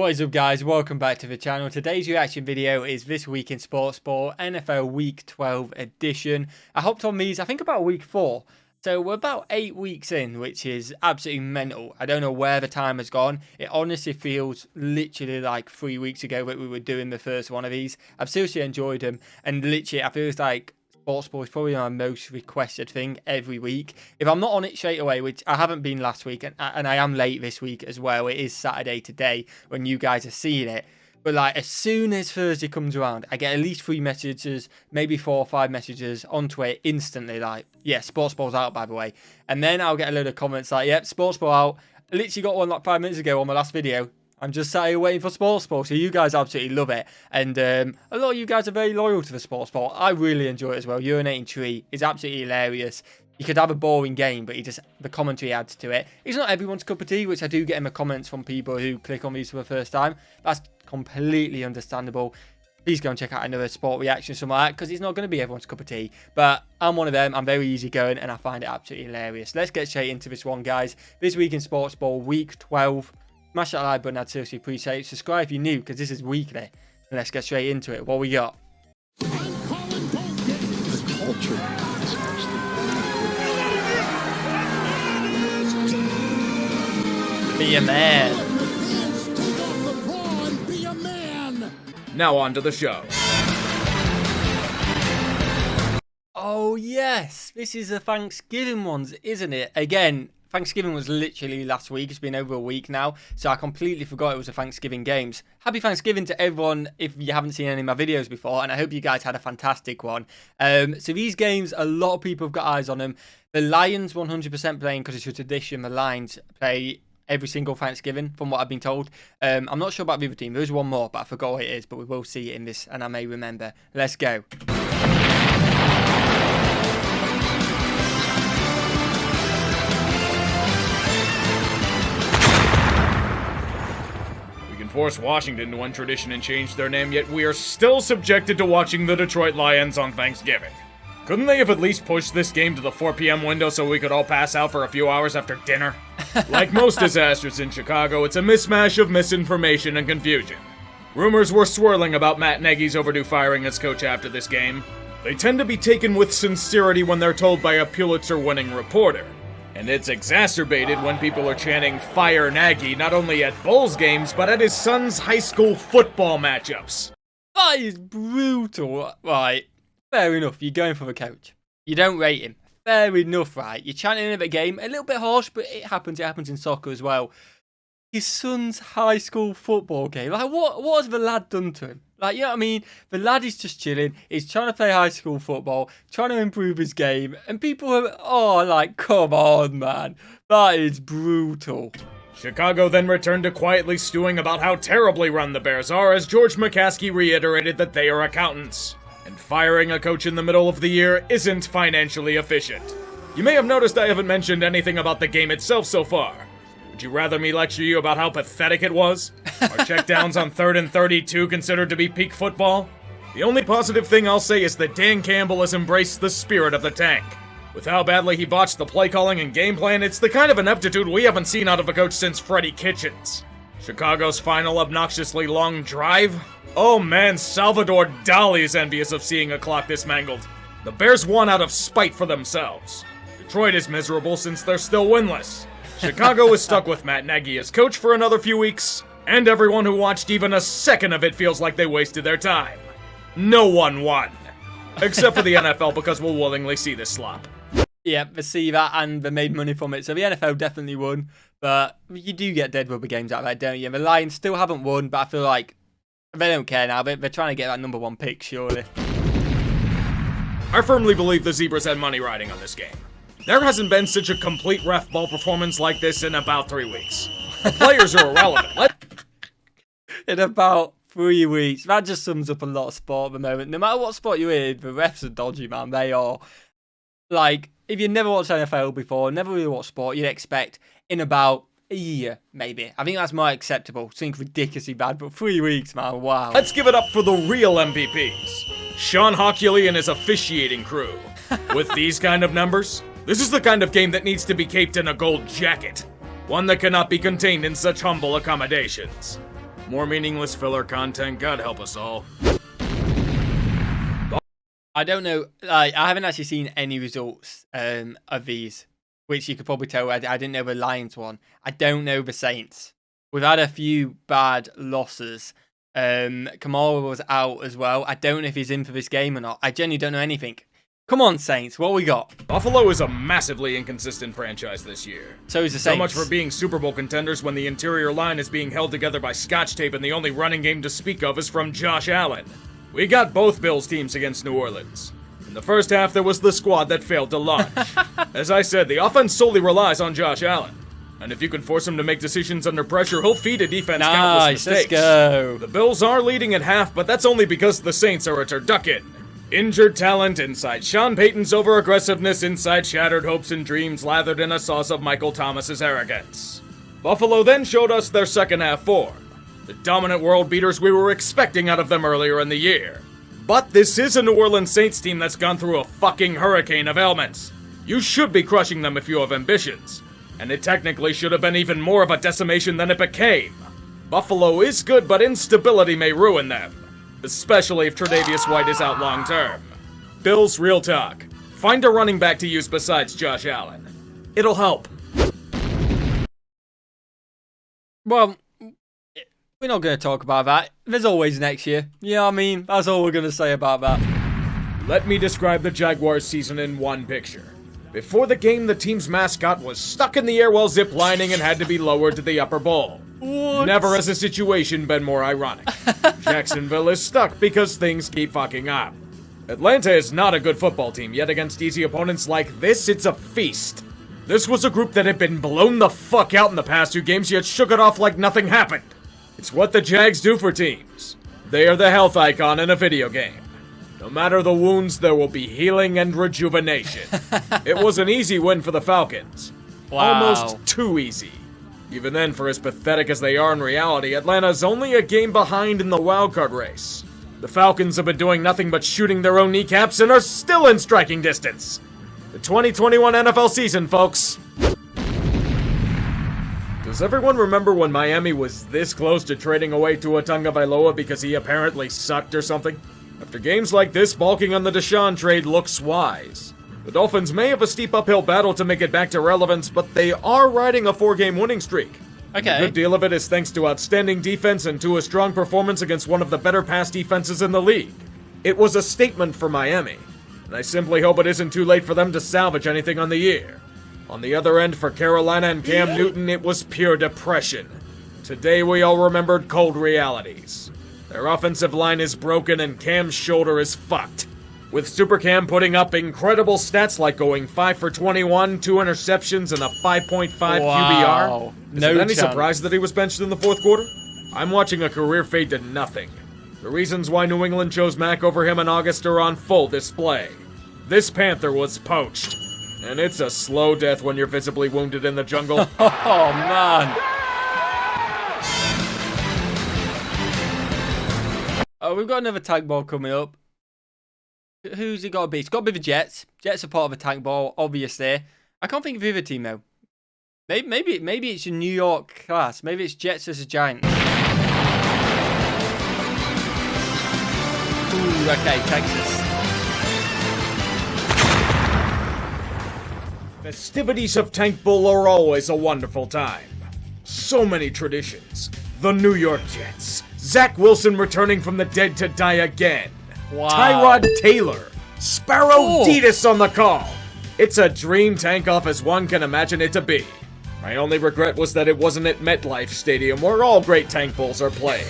What is up, guys? Welcome back to the channel. Today's reaction video is This Week in Sportsball NFL Week 12 edition. I hopped on these, I think, about week 4. So we're about 8 weeks in, which is absolutely mental. I don't know where the time has gone. It honestly feels literally like 3 weeks ago that we were doing the first one of these. I've seriously enjoyed them. And literally, I feel like Sportsball is probably my most requested thing every week. If I'm not on it straight away, which I haven't been last week, and I am late this week as well. It is Saturday today when you guys are seeing it. But like, as soon as Thursday comes around, I get at least 3 messages, maybe 4 or 5 messages onto it instantly. Like, yeah, Sportsball's out, by the way. And then I'll get a load of comments like, yep, Sportsball out. I literally got one like 5 minutes ago on my last video. I'm just sat here waiting for Sportsball, so you guys absolutely love it. And a lot of you guys are very loyal to the Sportsball. I really enjoy it as well. Urinating Tree is absolutely hilarious. You could have a boring game, but the commentary adds to it. It's not everyone's cup of tea, which I do get in the comments from people who click on these for the first time. That's completely understandable. Please go and check out another sport reaction somewhere like that, because it's not going to be everyone's cup of tea. But I'm one of them. I'm very easygoing, and I find it absolutely hilarious. Let's get straight into this one, guys. This Week in Sportsball, Week 12. Smash that like button, I'd seriously appreciate it. Subscribe if you're new, because this is weekly. And let's get straight into it. What we got? The culture is actually... Be a man. Now on to the show. Oh yes, this is the Thanksgiving ones, isn't it? Again, Thanksgiving was literally last week. It's been over a week now, so I completely forgot it was the Thanksgiving games. Happy Thanksgiving to everyone if you haven't seen any of my videos before, and I hope you guys had a fantastic one. So these games, a lot of people have got eyes on them. The Lions 100% playing, because it's a tradition. The Lions play every single Thanksgiving, from what I've been told. I'm not sure about the other team. There is one more, but I forgot what it is, but we will see it in this, and I may remember. Let's go. Force Washington to one tradition and change their name, yet we are still subjected to watching the Detroit Lions on Thanksgiving. Couldn't they have at least pushed this game to the 4 p.m. window so we could all pass out for a few hours after dinner? Like most disasters in Chicago, it's a mismatch of misinformation and confusion. Rumors were swirling about Matt Nagy's overdue firing as coach after this game. They tend to be taken with sincerity when they're told by a Pulitzer-winning reporter. And it's exacerbated when people are chanting "Fire Nagy" not only at Bulls games, but at his son's high school football matchups. That is brutal. Right, fair enough, you're going for the coach. You don't rate him. Fair enough, right? You're chanting at the game, a little bit harsh, but it happens in soccer as well. His son's high school football game. Like, what has the lad done to him? Like, you know what I mean? The lad is just chilling. He's trying to play high school football, trying to improve his game. And people are, oh, like, come on, man. That is brutal. Chicago then returned to quietly stewing about how terribly run the Bears are, as George McCaskey reiterated that they are accountants. And firing a coach in the middle of the year isn't financially efficient. You may have noticed I haven't mentioned anything about the game itself so far. Would you rather me lecture you about how pathetic it was? Are checkdowns on 3rd and 32 considered to be peak football? The only positive thing I'll say is that Dan Campbell has embraced the spirit of the tank. With how badly he botched the play calling and game plan, it's the kind of ineptitude we haven't seen out of a coach since Freddie Kitchens. Chicago's final obnoxiously long drive? Oh man, Salvador Dali is envious of seeing a clock this mangled. The Bears won out of spite for themselves. Detroit is miserable since they're still winless. Chicago is stuck with Matt Nagy as coach for another few weeks, and everyone who watched even a second of it feels like they wasted their time. No one won. Except for the NFL, because we'll willingly see this slop. Yeah, they see that, and they made money from it. So the NFL definitely won, but you do get dead rubber games out of that, don't you? And the Lions still haven't won, but I feel like they don't care now. They're trying to get that #1 pick, surely. I firmly believe the Zebras had money riding on this game. There hasn't been such a complete ref ball performance like this in about 3 weeks. The players are irrelevant. In about 3 weeks. That just sums up a lot of sport at the moment. No matter what sport you're in, the refs are dodgy, man. They are. Like, if you've never watched NFL before, never really watched sport, you'd expect in about a year, maybe. I think that's more acceptable. Seems ridiculously bad, but 3 weeks, man. Wow. Let's give it up for the real MVPs. Sean Hockley and his officiating crew. With these kind of numbers, this is the kind of game that needs to be caped in a gold jacket. One that cannot be contained in such humble accommodations. More meaningless filler content, God help us all. I don't know. I haven't actually seen any results of these, which you could probably tell. I didn't know the Lions one. I don't know the Saints. We've had a few bad losses. Kamara was out as well. I don't know if he's in for this game or not. I genuinely don't know anything. Come on, Saints. What we got? Buffalo is a massively inconsistent franchise this year. So is the Saints. So much for being Super Bowl contenders when the interior line is being held together by Scotch tape and the only running game to speak of is from Josh Allen. We got both Bills teams against New Orleans. In the first half, there was the squad that failed to launch. As I said, the offense solely relies on Josh Allen. And if you can force him to make decisions under pressure, he'll feed a defense countless mistakes. Let's go. The Bills are leading at half, but that's only because the Saints are a turducken. Injured talent inside Sean Payton's over-aggressiveness inside shattered hopes and dreams lathered in a sauce of Michael Thomas's arrogance. Buffalo then showed us their second half form. The dominant world beaters we were expecting out of them earlier in the year. But this is a New Orleans Saints team that's gone through a fucking hurricane of ailments. You should be crushing them if you have ambitions. And it technically should have been even more of a decimation than it became. Buffalo is good, but instability may ruin them. Especially if Tre'Davious White is out long term. Bills, real talk. Find a running back to use besides Josh Allen. It'll help. Well, we're not going to talk about that. There's always next year. Yeah, I mean, that's all we're going to say about that. Let me describe the Jaguars season in one picture. Before the game, the team's mascot was stuck in the air while ziplining and had to be lowered to the upper bowl. What? Never has a situation been more ironic. Jacksonville is stuck because things keep fucking up. Atlanta is not a good football team, yet against easy opponents like this, it's a feast. This was a group that had been blown the fuck out in the past 2 games, yet shook it off like nothing happened. It's what the Jags do for teams. They are the health icon in a video game. No matter the wounds, there will be healing and rejuvenation. It was an easy win for the Falcons. Wow. Almost too easy. Even then, for as pathetic as they are in reality, Atlanta's only a game behind in the wildcard race. The Falcons have been doing nothing but shooting their own kneecaps and are still in striking distance. The 2021 NFL season, folks. Does everyone remember when Miami was this close to trading away Tua Tagovailoa because he apparently sucked or something? After games like this, balking on the Deshaun trade looks wise. The Dolphins may have a steep uphill battle to make it back to relevance, but they are riding a 4-game winning streak. Okay. A good deal of it is thanks to outstanding defense and to a strong performance against one of the better pass defenses in the league. It was a statement for Miami, and I simply hope it isn't too late for them to salvage anything on the year. On the other end, for Carolina and Cam Newton, it was pure depression. Today we all remembered cold realities. Their offensive line is broken and Cam's shoulder is fucked. With Super Cam putting up incredible stats like going 5 for 21, 2 interceptions, and a 5.5 QBR. Is it any surprise that he was benched in the fourth quarter? I'm watching a career fade to nothing. The reasons why New England chose Mac over him in August are on full display. This Panther was poached. And it's a slow death when you're visibly wounded in the jungle. Oh, man. Oh, we've got another tag ball coming up. Who's it got to be? It's got to be the Jets. Jets are part of a tag ball, obviously. I can't think of the other team, though. Maybe it's your New York class. Maybe it's Jets versus Giants. Ooh, okay, Texas. Festivities of Tank Bowl are always a wonderful time. So many traditions. The New York Jets. Zach Wilson returning from the dead to die again. Wow. Tyrod Taylor. Sparrow Detus on the call. It's a dream tank-off as one can imagine it to be. My only regret was that it wasn't at MetLife Stadium where all great tank bowls are played.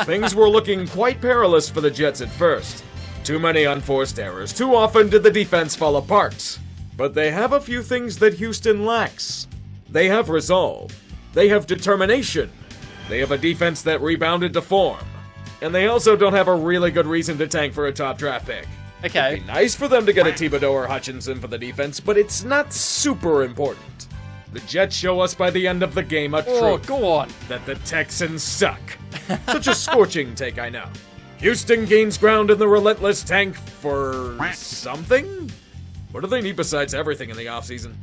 Things were looking quite perilous for the Jets at first. Too many unforced errors. Too often did the defense fall apart. But they have a few things that Houston lacks. They have resolve. They have determination. They have a defense that rebounded to form. And they also don't have a really good reason to tank for a top draft pick. Okay. It'd be nice for them to get a Thibodeau or Hutchinson for the defense, but it's not super important. The Jets show us by the end of the game a truth. Go on. That the Texans suck. Such a scorching take, I know. Houston gains ground in the relentless tank for something? What do they need besides everything in the offseason?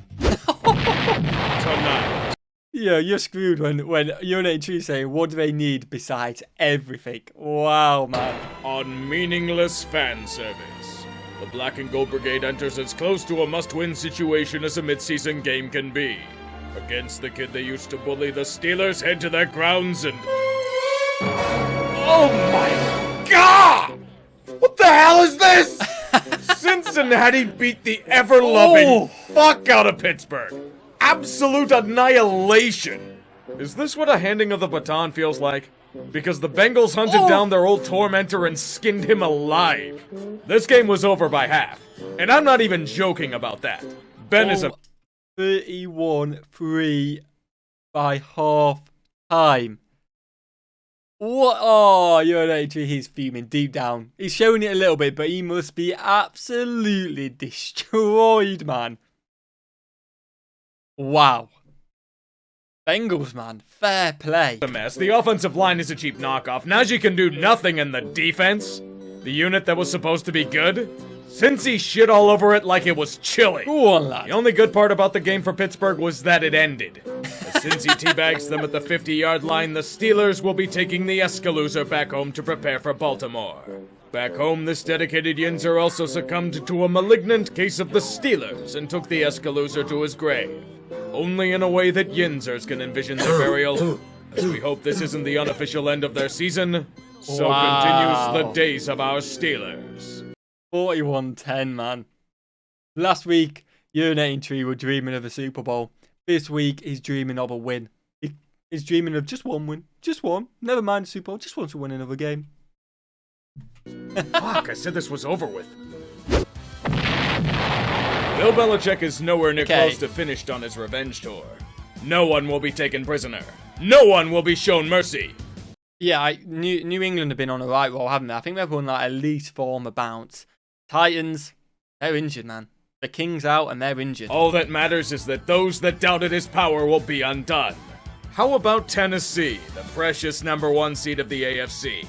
Tonight. Yeah, you're screwed when you're in tree saying, what do they need besides everything? Wow, man. On meaningless fan service, the Black and Gold Brigade enters as close to a must-win situation as a mid-season game can be. Against the kid they used to bully, the Steelers head to their grounds and... Oh my God! What the hell is this? Cincinnati beat the ever-loving fuck out of Pittsburgh. Absolute annihilation. Is this what a handing of the baton feels like? Because the Bengals hunted down their old tormentor and skinned him alive. This game was over by half. And I'm not even joking about that. Ben is a... 31-3 by half time. What? Oh, he's fuming deep down. He's showing it a little bit, but he must be absolutely destroyed, man. Wow. Bengals, man. Fair play. A mess. The offensive line is a cheap knockoff. Najee can do nothing in the defense. The unit that was supposed to be good. Cincy shit all over it like it was chilly. Go on, lad. The only good part about the game for Pittsburgh was that it ended. As Cincy teabags them at the 50-yard line, the Steelers will be taking the Escalooser back home to prepare for Baltimore. Back home, this dedicated Yinzer also succumbed to a malignant case of the Steelers and took the Escalooser to his grave. Only in a way that Yinzers can envision their burial. As we hope this isn't the unofficial end of their season, so continues the days of our Steelers. 41-10, man. Last week, Urinating Tree were dreaming of a Super Bowl. This week, he's dreaming of a win. He's dreaming of just one win. Just one. Never mind the Super Bowl. Just wants to win another game. Fuck, I said this was over with. Bill Belichick is nowhere near close to finished on his revenge tour. No one will be taken prisoner. No one will be shown mercy. Yeah, New England have been on a right roll, haven't they? I think they've won like at least 4 on the bounce. Titans, they're injured, man. The King's out and they're injured. All that matters is that those that doubted his power will be undone. How about Tennessee, the precious #1 seed of the AFC?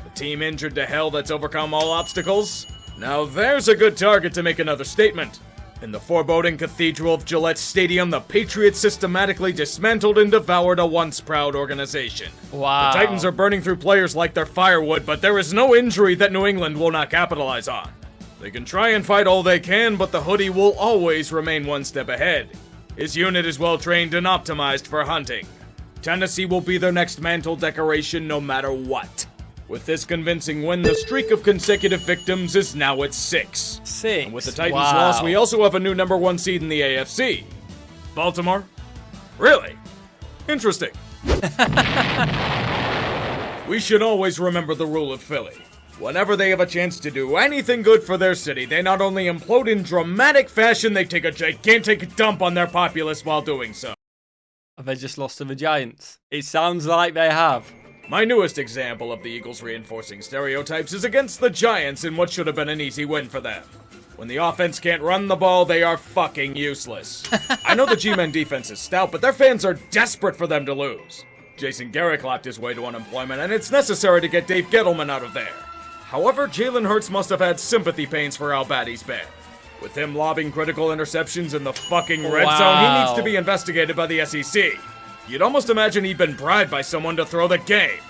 The team injured to hell that's overcome all obstacles? Now there's a good target to make another statement. In the foreboding cathedral of Gillette Stadium, the Patriots systematically dismantled and devoured a once proud organization. Wow. The Titans are burning through players like they're firewood, but there is no injury that New England will not capitalize on. They can try and fight all they can, but the hoodie will always remain one step ahead. His unit is well trained and optimized for hunting. Tennessee will be their next mantle decoration no matter what. With this convincing win, the streak of consecutive victims is now at 6. 6? And with the Titans' loss, we also have a new #1 seed in the AFC. Baltimore? Really? Interesting. We should always remember the rule of Philly. Whenever they have a chance to do anything good for their city, they not only implode in dramatic fashion, they take a gigantic dump on their populace while doing so. Have they just lost to the Giants? It sounds like they have. My newest example of the Eagles reinforcing stereotypes is against the Giants in what should have been an easy win for them. When the offense can't run the ball, they are fucking useless. I know the G-Men defense is stout, but their fans are desperate for them to lose. Jason Garrett clapped his way to unemployment, and it's necessary to get Dave Gettleman out of there. However, Jalen Hurts must have had sympathy pains for how bad he's been. With him lobbing critical interceptions in the fucking red zone, he needs to be investigated by the SEC. You'd almost imagine he'd been bribed by someone to throw the game.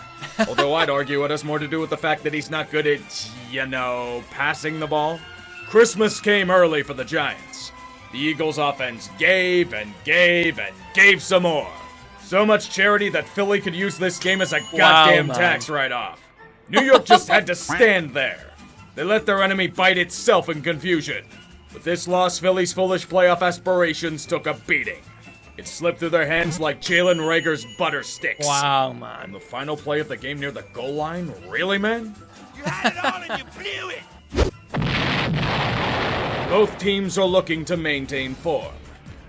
Although I'd argue it has more to do with the fact that he's not good at, passing the ball. Christmas came early for the Giants. The Eagles' offense gave and gave and gave some more. So much charity that Philly could use this game as a goddamn tax write-off. New York just had to stand there. They let their enemy bite itself in confusion. With this loss, Philly's foolish playoff aspirations took a beating. It slipped through their hands like Jalen Reagor's butter sticks. Wow, man. And the final play of the game near the goal line? Really, man? You had it all and you blew it! Both teams are looking to maintain form.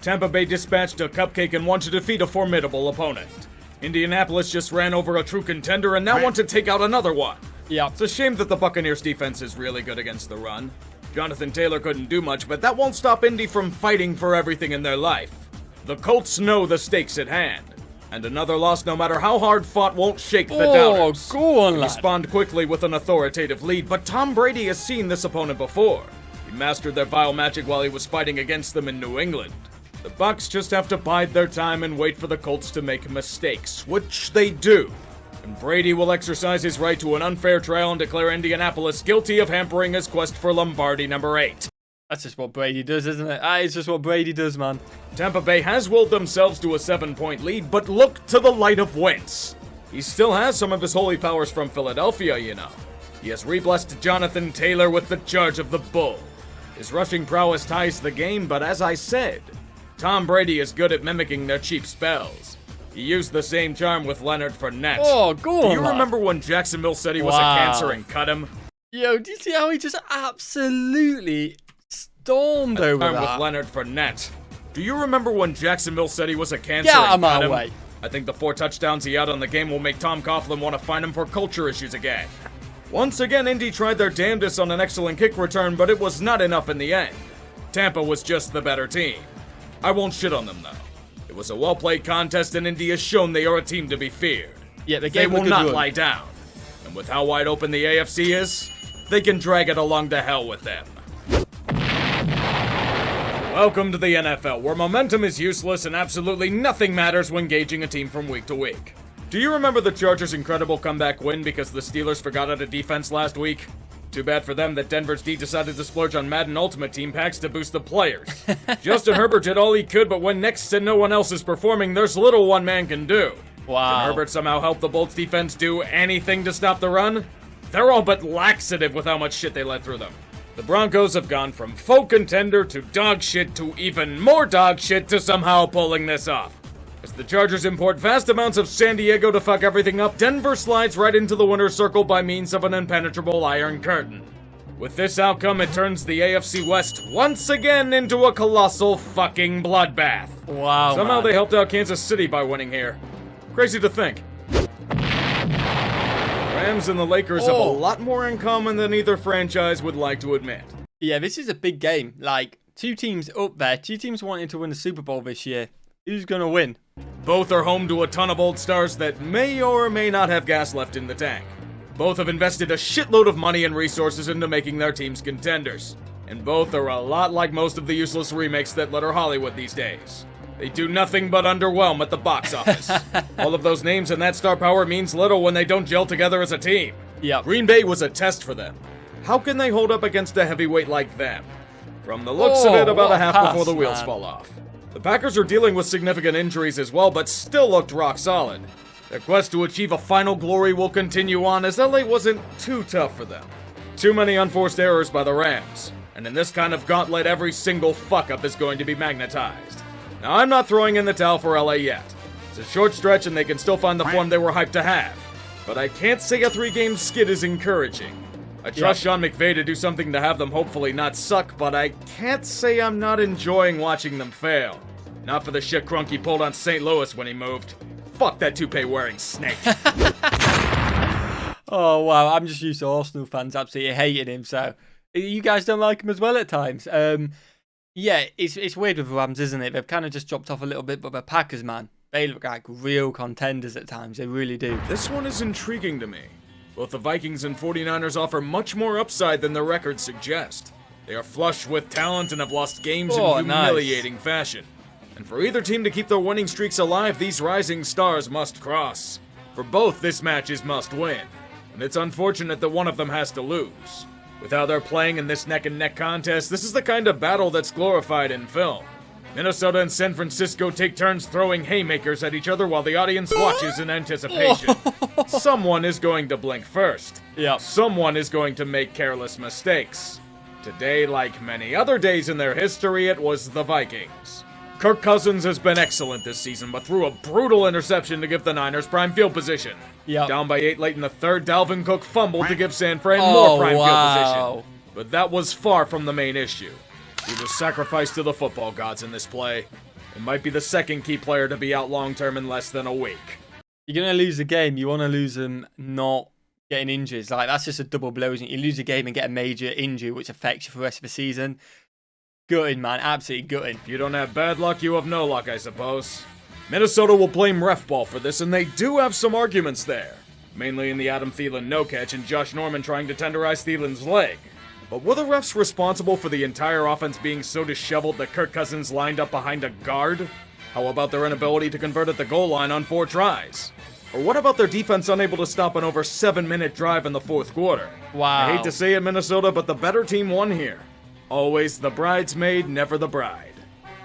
Tampa Bay dispatched a cupcake and want to defeat a formidable opponent. Indianapolis just ran over a true contender and now want to take out another one. Yeah. It's a shame that the Buccaneers defense is really good against the run. Jonathan Taylor couldn't do much, but that won't stop Indy from fighting for everything in their life. The Colts know the stakes at hand. And another loss, no matter how hard fought, won't shake the doubters. Go on, They lad. respond quickly with an authoritative lead, but Tom Brady has seen this opponent before. He mastered their vile magic while he was fighting against them in New England. The Bucs just have to bide their time and wait for the Colts to make mistakes, which they do. And Brady will exercise his right to an unfair trial and declare Indianapolis guilty of hampering his quest for Lombardi number 8. That's just what Brady does, isn't it? That is just what Brady does, man. Tampa Bay has willed themselves to a 7-point lead, but look to the light of Wentz. He still has some of his holy powers from Philadelphia, you know. He has re-blessed Jonathan Taylor with the charge of the bull. His rushing prowess ties the game, but as I said, Tom Brady is good at mimicking their cheap spells. He used the same charm with Leonard Fournette. Oh, go on, Do you remember when Jacksonville said he was a cancer and cut him? Yo, do you see how he just absolutely stormed over that? With Leonard Fournette. Do you remember when Jacksonville said he was a cancer Get out of and cut my him? way. I think the 4 touchdowns he had on the game will make Tom Coughlin want to find him for culture issues again. Once again, Indy tried their damnedest on an excellent kick return, but it was not enough in the end. Tampa was just the better team. I won't shit on them, though. It was a well-played contest, and Indy has shown they are a team to be feared. Yeah, They will not lie down. And with how wide open the AFC is, they can drag it along to hell with them. Welcome to the NFL, where momentum is useless and absolutely nothing matters when gauging a team from week to week. Do you remember the Chargers' incredible comeback win because the Steelers forgot how to defense last week? Too bad for them that Denver's D decided to splurge on Madden Ultimate Team packs to boost the players. Justin Herbert did all he could, but when next to no one else is performing, there's little one man can do. Wow. Can Herbert somehow help the Bolts defense do anything to stop the run? They're all but laxative with how much shit they let through them. The Broncos have gone from faux contender to dog shit to even more dog shit to somehow pulling this off. As the Chargers import vast amounts of San Diego to fuck everything up, Denver slides right into the winner's circle by means of an impenetrable iron curtain. With this outcome, it turns the AFC West once again into a colossal fucking bloodbath. Wow, Somehow man. they helped out Kansas City by winning here. Crazy to think. Rams and the Lakers have a lot more in common than either franchise would like to admit. Yeah, this is a big game. Like, 2 teams up there, 2 teams wanting to win the Super Bowl this year. Who's gonna win? Both are home to a ton of old stars that may or may not have gas left in the tank. Both have invested a shitload of money and resources into making their teams contenders. And both are a lot like most of the useless remakes that litter Hollywood these days. They do nothing but underwhelm at the box office. All of those names and that star power means little when they don't gel together as a team. Yep. Green Bay was a test for them. How can they hold up against a heavyweight like them? From the looks of it, about a half before the wheels fall off. The Packers are dealing with significant injuries as well, but still looked rock solid. Their quest to achieve a final glory will continue on, as LA wasn't too tough for them. Too many unforced errors by the Rams, and in this kind of gauntlet, every single fuck-up is going to be magnetized. Now, I'm not throwing in the towel for LA yet. It's a short stretch and they can still find the form they were hyped to have. But I can't say a 3-game skid is encouraging. I trust Sean McVay to do something to have them hopefully not suck, but I can't say I'm not enjoying watching them fail. Not for the shit Crunk he pulled on St. Louis when he moved. Fuck that toupee-wearing snake. Oh, wow. I'm just used to Arsenal fans absolutely hating him, so you guys don't like him as well at times. Yeah, it's weird with the Rams, isn't it? They've kind of just dropped off a little bit, but the Packers, man, they look like real contenders at times. They really do. This one is intriguing to me. Both the Vikings and 49ers offer much more upside than their records suggest. They are flush with talent and have lost games in humiliating fashion. And for either team to keep their winning streaks alive, these rising stars must cross. For both, this match is must win. And it's unfortunate that one of them has to lose. With how they're playing in this neck-and-neck contest, this is the kind of battle that's glorified in film. Minnesota and San Francisco take turns throwing haymakers at each other while the audience watches in anticipation. Someone is going to blink first. Yep. Someone is going to make careless mistakes. Today, like many other days in their history, it was the Vikings. Kirk Cousins has been excellent this season, but threw a brutal interception to give the Niners prime field position. Yep. Down by 8 late in the third, Dalvin Cook fumbled to give San Fran more prime field position. But that was far from the main issue. He was sacrificed to the football gods in this play. It might be the second key player to be out long-term in less than a week. You're going to lose a game. You want to lose them not getting injured. Like, that's just a double blow, isn't it? You lose a game and get a major injury, which affects you for the rest of the season. Gutting, man. Absolutely gutting. If you don't have bad luck, you have no luck, I suppose. Minnesota will blame ref ball for this, and they do have some arguments there. Mainly in the Adam Thielen no-catch and Josh Norman trying to tenderize Thielen's leg. But were the refs responsible for the entire offense being so disheveled that Kirk Cousins lined up behind a guard? How about their inability to convert at the goal line on 4 tries? Or what about their defense unable to stop an over 7-minute drive in the 4th quarter? Wow. I hate to say it, Minnesota, but the better team won here. Always the bridesmaid, never the bride.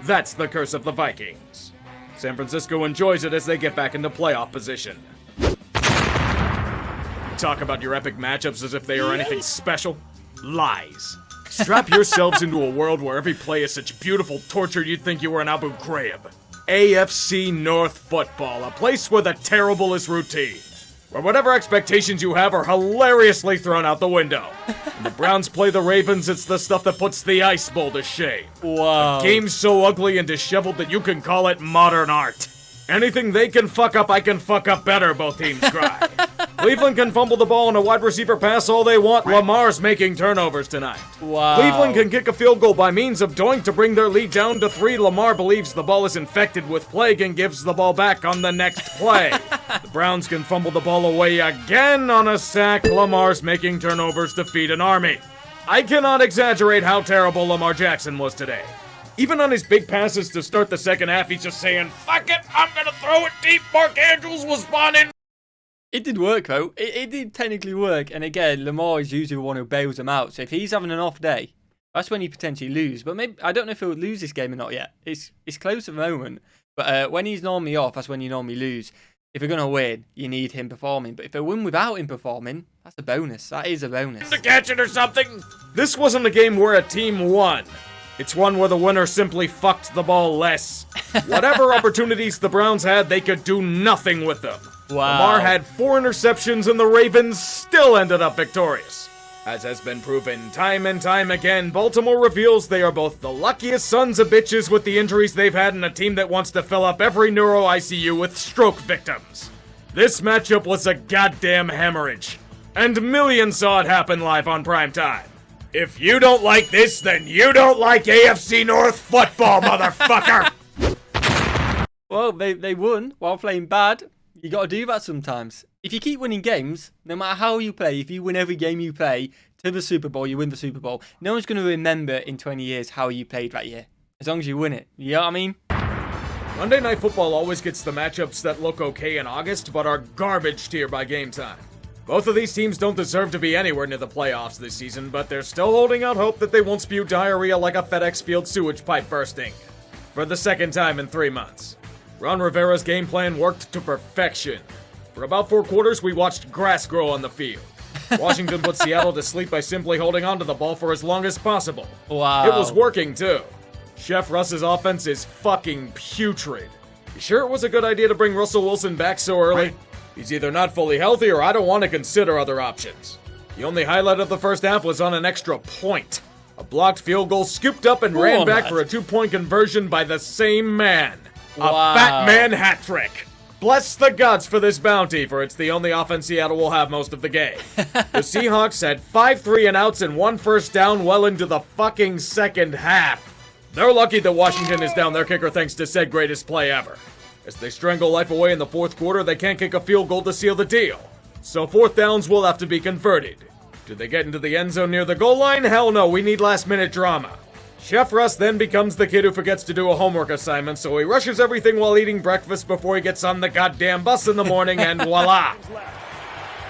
That's the curse of the Vikings. San Francisco enjoys it as they get back into playoff position. Talk about your epic matchups as if they are anything special. Lies. Strap yourselves into a world where every play is such beautiful torture you'd think you were in Abu Ghraib. AFC North football, a place where the terrible is routine. Where whatever expectations you have are hilariously thrown out the window. When the Browns play the Ravens, it's the stuff that puts the Ice Bowl to shame. Wow. A game so ugly and disheveled that you can call it modern art. Anything they can fuck up, I can fuck up better, both teams cry. Cleveland can fumble the ball on a wide receiver pass all they want. Lamar's making turnovers tonight. Wow. Cleveland can kick a field goal by means of doink to bring their lead down to 3. Lamar believes the ball is infected with plague and gives the ball back on the next play. The Browns can fumble the ball away again on a sack. Lamar's making turnovers to feed an army. I cannot exaggerate how terrible Lamar Jackson was today. Even on his big passes to start the second half, he's just saying, "Fuck it, I'm gonna throw it deep." Mark Andrews was spawning. It did work, though. It did technically work. And again, Lamar is usually the one who bails him out. So if he's having an off day, that's when he potentially lose. But maybe I don't know if he'll lose this game or not yet. It's close at the moment. But when he's normally off, that's when you normally lose. If you're going to win, you need him performing. But if they win without him performing, that's a bonus. That is a bonus. To catch it or something. This wasn't a game where a team won. It's one where the winner simply fucked the ball less. Whatever opportunities the Browns had, they could do nothing with them. Wow. Lamar had 4 interceptions and the Ravens still ended up victorious. As has been proven time and time again, Baltimore reveals they are both the luckiest sons of bitches with the injuries they've had and a team that wants to fill up every neuro ICU with stroke victims. This matchup was a goddamn hemorrhage, and millions saw it happen live on prime time. If you don't like this, then you don't like AFC North football, motherfucker! Well, they won while playing bad. You got to do that sometimes. If you keep winning games, no matter how you play, if you win every game you play to the Super Bowl, you win the Super Bowl, no one's going to remember in 20 years how you played that year. As long as you win it. You know what I mean? Monday Night Football always gets the matchups that look okay in August, but are garbage tier by game time. Both of these teams don't deserve to be anywhere near the playoffs this season, but they're still holding out hope that they won't spew diarrhea like a FedEx Field sewage pipe bursting. For the second time in 3 months. Ron Rivera's game plan worked to perfection. For about 4 quarters, we watched grass grow on the field. Washington put Seattle to sleep by simply holding onto the ball for as long as possible. Wow. It was working, too. Chef Russ's offense is fucking putrid. You sure it was a good idea to bring Russell Wilson back so early? He's either not fully healthy or I don't want to consider other options. The only highlight of the first half was on an extra point. A blocked field goal scooped up and ran back for a 2-point conversion by the same man. Wow. A fat man hat trick. Bless the gods for this bounty, for it's the only offense Seattle will have most of the game. The Seahawks had 5 3-and-outs and 1 first down well into the fucking second half. They're lucky that Washington is down their kicker thanks to said greatest play ever. As they strangle life away in the 4th quarter, they can't kick a field goal to seal the deal. So 4th downs will have to be converted. Do they get into the end zone near the goal line? Hell no, we need last-minute drama. Chef Russ then becomes the kid who forgets to do a homework assignment, so he rushes everything while eating breakfast before he gets on the goddamn bus in the morning, and voila!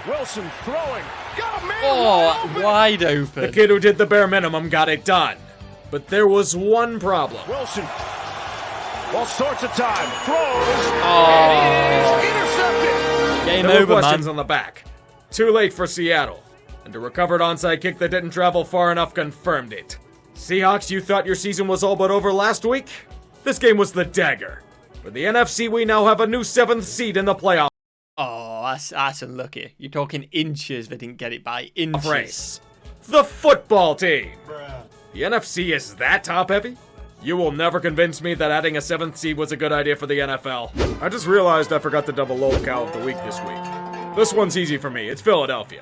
Wilson throwing. Got a man Oh, wide open. The kid who did the bare minimum got it done. But there was one problem. Wilson. All sorts of time. Throws. Oh. And it is intercepted. Game No over, questions man. on the back. Too late for Seattle. And a recovered onside kick that didn't travel far enough confirmed it. Seahawks, you thought your season was all but over last week? This game was the dagger. For the NFC, we now have a new 7th seed in the playoff Oh, that's unlucky. You're talking inches they didn't get it by. Inches. race. The football team. The NFC is that top-heavy? You will never convince me that adding a 7th seed was a good idea for the NFL. I just realized I forgot the double locale of the week this week. This one's easy for me. It's Philadelphia.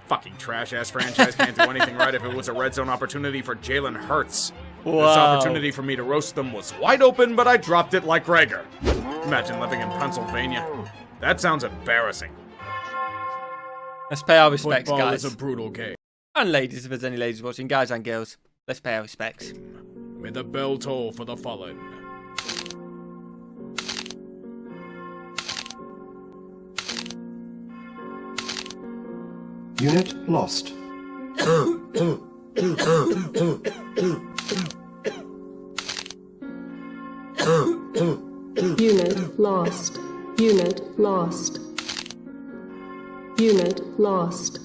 Fucking trash-ass franchise can't do anything right if it was a red zone opportunity for Jalen Hurts. This Wow. opportunity for me to roast them was wide open, but I dropped it like Rager. Imagine living in Pennsylvania. That sounds embarrassing. Let's pay our respects, Football guys. is a brutal game. And ladies, if there's any ladies watching, guys and girls, let's pay our respects. May the bell toll for the fallen. Unit lost. Unit lost. Unit lost. Unit lost.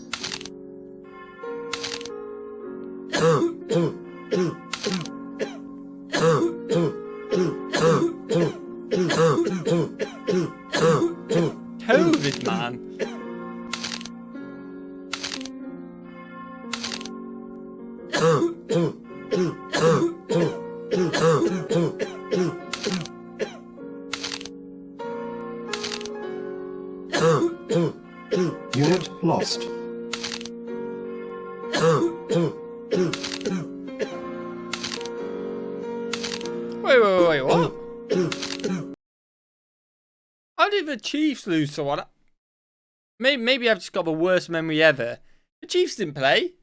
COVID, man. Unit lost. Wait, what? How did the Chiefs lose someone? Maybe I've just got the worst memory ever. The Chiefs didn't play.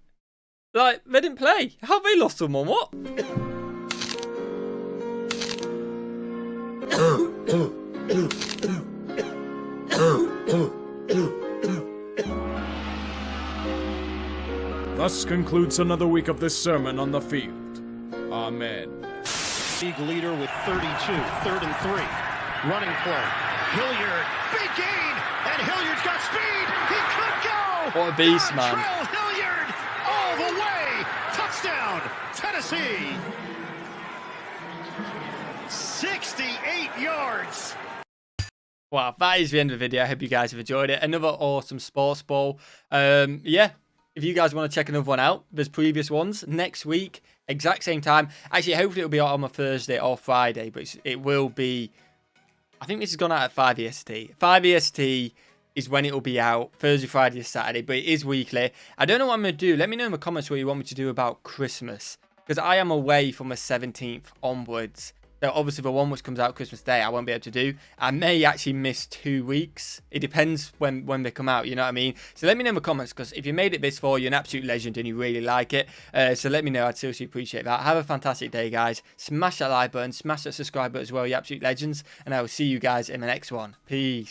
Like, they didn't play. How have they lost someone? What? Thus concludes another week of this sermon on the field. Amen. League leader with 32, 3rd and 3. Running play. Hilliard, big gain, and Hilliard's got speed. He could go. What a beast, man. Dontrell Hilliard all the way. Touchdown, Tennessee. 68 yards. Wow, that is the end of the video. I hope you guys have enjoyed it. Another awesome sports ball. Yeah, if you guys want to check another one out, there's previous ones next week, exact same time. Actually, hopefully it'll be out on a Thursday or Friday, but it will be. I think this has gone out at 5 EST. 5 EST is when it will be out. Thursday, Friday, Saturday, but it is weekly. I don't know what I'm going to do. Let me know in the comments what you want me to do about Christmas, because I am away from the 17th onwards. So obviously the one which comes out Christmas Day, I won't be able to do. I may actually miss 2 weeks. It depends when they come out, you know what I mean? So let me know in the comments, because if you made it this far, you're an absolute legend and you really like it. So let me know. I'd seriously appreciate that. Have a fantastic day, guys. Smash that like button. Smash that subscribe button as well, you absolute legends. And I will see you guys in the next one. Peace.